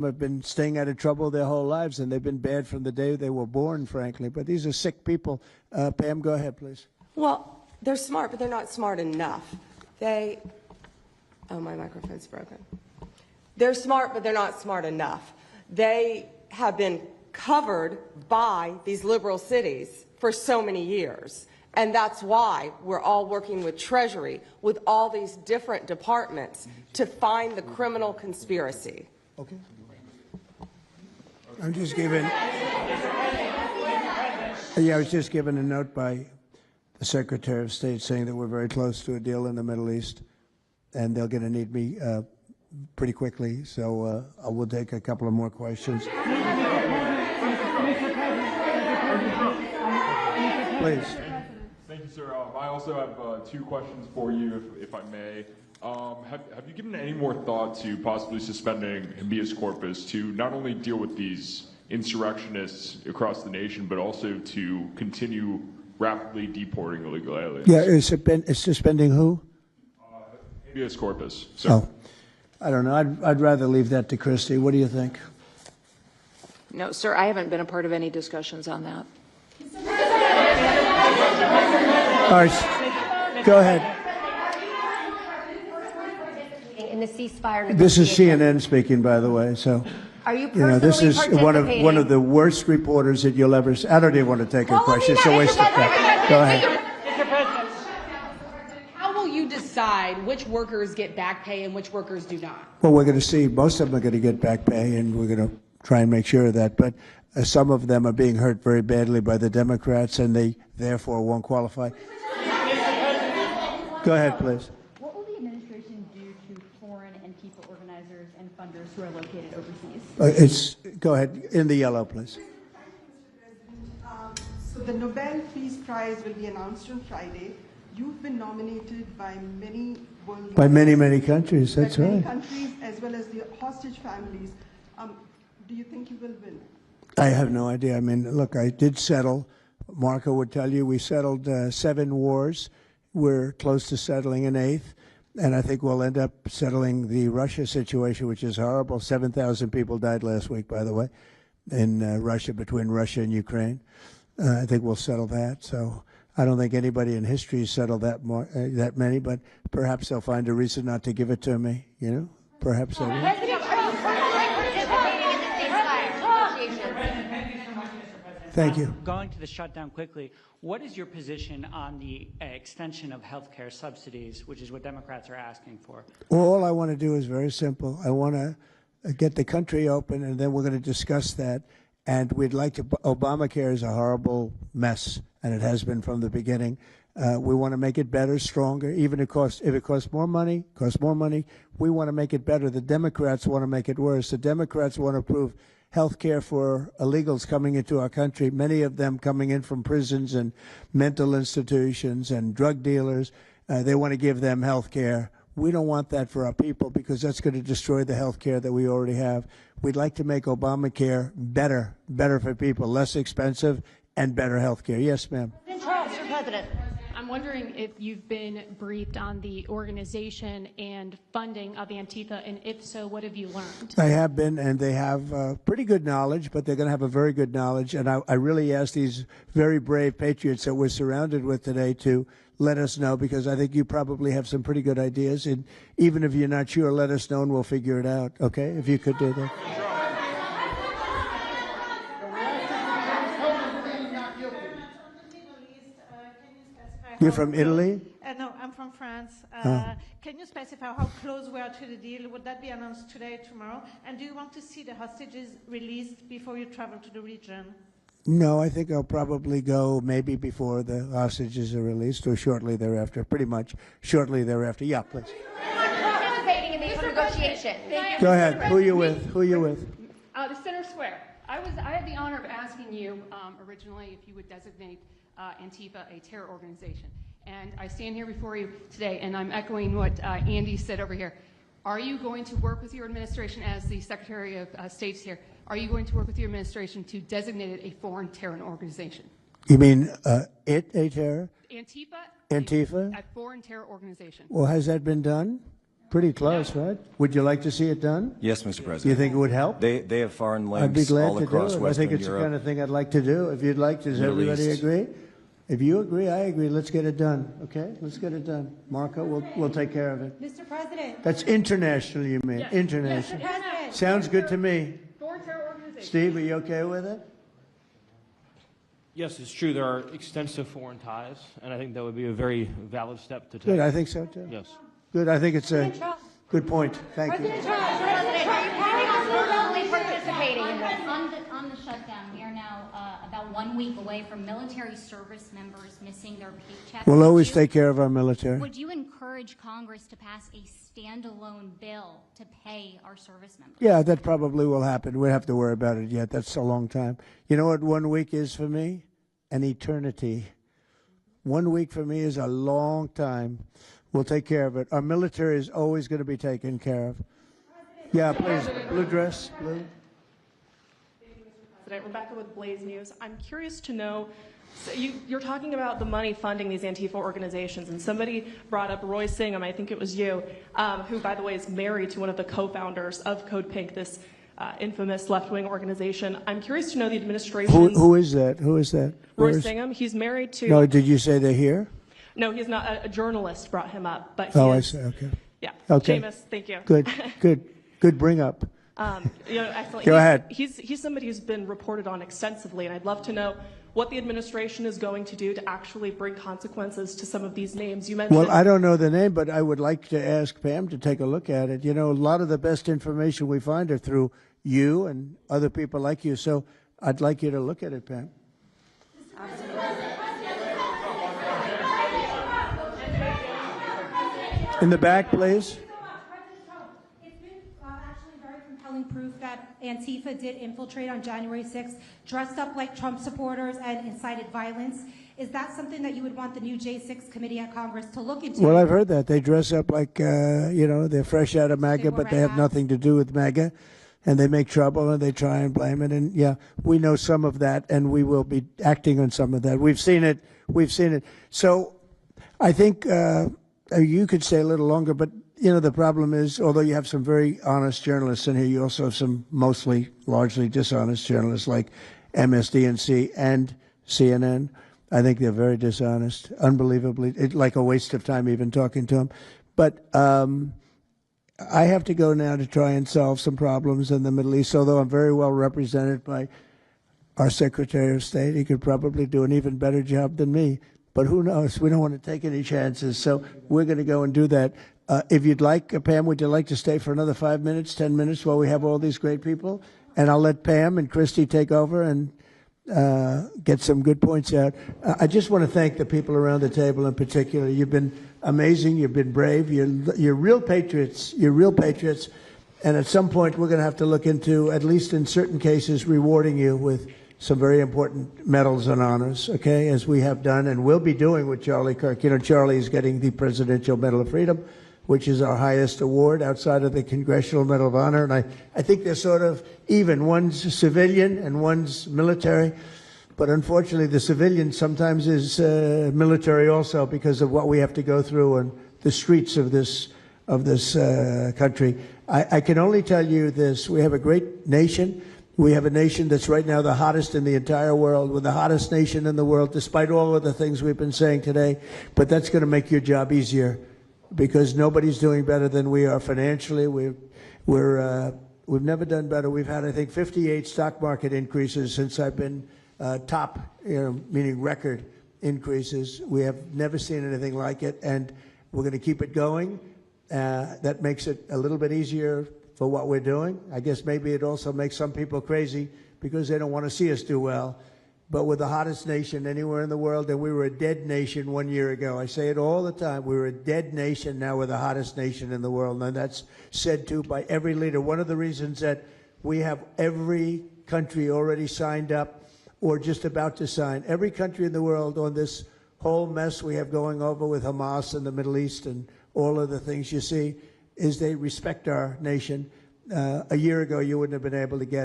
have been staying out of trouble their whole lives, and they've been bad from the day they were born, frankly. But these are sick people. Pam, go ahead, please. Well, they're smart, but they're not smart enough. Oh, my microphone's broken. They're smart, but they're not smart enough. They have been covered by these liberal cities for so many years. And that's why we're all working with Treasury, with all these different departments, to find the criminal conspiracy. Okay. I'm just giving. Yeah, I was just given a note by the Secretary of State saying that we're very close to a deal in the Middle East, and they're going to need me pretty quickly. So I will take a couple of more questions. Please. Thank you, sir. I also have two questions for you, if I may. Have you given any more thought to possibly suspending habeas corpus to not only deal with these insurrectionists across the nation, but also to continue rapidly deporting illegal aliens? Yeah, is suspending who? Habeas corpus. So. Oh, I don't know. I'd rather leave that to Christie. What do you think? No, sir, I haven't been a part of any discussions on that. All right, go ahead. In the ceasefire This is CNN speaking, by the way. So, are you personally this is one of the worst reporters that you'll ever see. I don't even want to take a question. It's a waste of time. Go ahead. Mr. President, how will you decide which workers get back pay and which workers do not? Well, we're going to see. Most of them are going to get back pay, and we're going to try and make sure of that. But some of them are being hurt very badly by the Democrats, and they therefore won't qualify. Go ahead, please. What will the administration do to foreign Antifa organizers and funders who are located overseas? Go ahead. In the yellow, please. So the Nobel Peace Prize will be announced on Friday. You've been nominated by many world by many countries. That's right. Many countries, as well as the hostage families. Do you think you will win? I have no idea. I mean, look, I did settle. Marco would tell you we settled 7 wars. We're close to settling an 8th. And I think we'll end up settling the Russia situation, which is horrible. 7,000 people died last week, by the way, in Russia, between Russia and Ukraine. I think we'll settle that. So I don't think anybody in history has settled that many, but perhaps they'll find a reason not to give it to me. You know, perhaps they will. Thank you. Going to the shutdown quickly, what is your position on the extension of health care subsidies, which is what Democrats are asking for? Well, all I want to do is very simple. I want to get the country open, and then we're going to discuss that. And we'd like to, Obamacare is a horrible mess, and it has been from the beginning. We want to make it better, stronger, even if it costs more money, we want to make it better. The Democrats want to make it worse. The Democrats want to approve health care for illegals coming into our country, many of them coming in from prisons and mental institutions and drug dealers. They want to give them health care. We don't want that for our people because that's going to destroy the health care that we already have. We'd like to make Obamacare better for people, less expensive and better health care. Yes, ma'am. Mr. President. I'm wondering if you've been briefed on the organization and funding of Antifa, and if so, what have you learned? I have been, and they have pretty good knowledge, but they're going to have a very good knowledge. And I really ask these very brave patriots that we're surrounded with today to let us know, because I think you probably have some pretty good ideas. And even if you're not sure, let us know and we'll figure it out, okay? If you could do that. You're from Italy? No, I'm from France. Can you specify how close we are to the deal? Would that be announced today or tomorrow? And do you want to see the hostages released before you travel to the region? No, I think I'll probably go maybe before the hostages are released or shortly thereafter, pretty much shortly thereafter. Yeah, please. Participating in the negotiation. Go ahead. Who are you with? Who are you with? The Center Square. I had the honor of asking you originally if you would designate Antifa a terror organization. And I stand here before you today, and I'm echoing what Andy said over here. Are you going to work with your administration, as the Secretary of State's here, are you going to work with your administration to designate it a foreign terror organization? You mean a terror? Antifa? Antifa? A foreign terror organization. Well, has that been done? Pretty close, right? Would you like to see it done? Yes, Mr. Do you President. think it would help? They have foreign I'd be links glad all to do across it. I Western think it's Europe. the kind of thing I'd like to do. If you'd like, does Middle everybody East. agree? If you agree, I agree. Let's get it done. Okay? Let's get it done. Marco, we'll take care of it. Mr. President. That's international, you mean? Yes. International. Yes, President. Sounds good to me. Foreign terror organizations. Steve, are you okay with it? Yes, it's true. There are extensive foreign ties, and I think that would be a very valid step to take. Good, I think so too. Yes. Good, I think it's a good point. Thank you. President, are you planning on personally participating in this? On the shutdown, we are now about 1 week away from military service members missing their paychecks. We'll always take care of our military. Would you encourage Congress to pass a standalone bill to pay our service members? Yeah, that probably will happen. We don't have to worry about it yet. That's a long time. You know what 1 week is for me? An eternity. 1 week for me is a long time. We'll take care of it. Our military is always going to be taken care of. Yeah, please. Blue dress. Blue. Rebecca with Blaze News. I'm curious to know, so you're talking about the money funding these Antifa organizations, and somebody brought up Roy Singham, I think it was you, who, by the way, is married to one of the co-founders of Code Pink, this infamous left-wing organization. I'm curious to know the administration. Who is that? Who is that? Roy Singham. He's married to. No, did you say they're here? No, he's not. A journalist brought him up, but I see. Okay. Yeah. Okay. Seamus, thank you. Good bring up. Excellent. Go ahead. He's somebody who's been reported on extensively, and I'd love to know what the administration is going to do to actually bring consequences to some of these names. You mentioned. Well, I don't know the name, but I would like to ask Pam to take a look at it. You know, a lot of the best information we find are through you and other people like you, so I'd like you to look at it, Pam. In the back, please. Proof that Antifa did infiltrate on January 6th, dressed up like Trump supporters and incited violence. Is that something that you would want the new J6 committee at Congress to look into? Well, I've heard that. They dress up like, they're fresh out of MAGA, but they have nothing to do with MAGA. And they make trouble and they try and blame it. And yeah, we know some of that and we will be acting on some of that. We've seen it. So I think you could stay a little longer, but you know, the problem is, although you have some very honest journalists in here, you also have some largely dishonest journalists like MSDNC and CNN. I think they're very dishonest, unbelievably. It's like a waste of time even talking to them. But I have to go now to try and solve some problems in the Middle East, although I'm very well represented by our Secretary of State. He could probably do an even better job than me. But who knows? We don't want to take any chances. So we're going to go and do that. If you'd like, Pam, would you like to stay for another 5 minutes, 10 minutes while we have all these great people? And I'll let Pam and Christy take over and get some good points out. I just want to thank the people around the table in particular. You've been amazing. You've been brave. You're real patriots. You're real patriots. And at some point, we're going to have to look into, at least in certain cases, rewarding you with some very important medals and honors, okay, as we have done and will be doing with Charlie Kirk. You know, Charlie is getting the Presidential Medal of Freedom, which is our highest award outside of the Congressional Medal of Honor. And I think they're sort of even. One's civilian and one's military. But unfortunately, the civilian sometimes is military also because of what we have to go through on the streets of this country. I can only tell you this. We have a great nation. We have a nation that's right now the hottest in the entire world. We're the hottest nation in the world, despite all of the things we've been saying today. But that's going to make your job easier, because nobody's doing better than we are financially. We've never done better. We've had, I think, 58 stock market increases since I've been top, meaning record increases. We have never seen anything like it, and we're going to keep it going. That makes it a little bit easier for what we're doing. I guess maybe it also makes some people crazy because they don't want to see us do well. But we're the hottest nation anywhere in the world, and we were a dead nation 1 year ago. I say it all the time. We were a dead nation. Now we're the hottest nation in the world, and that's said to by every leader. One of the reasons that we have every country already signed up or just about to sign, every country in the world on this whole mess we have going over with Hamas and the Middle East and all of the things you see, is they respect our nation. A year ago, you wouldn't have been able to get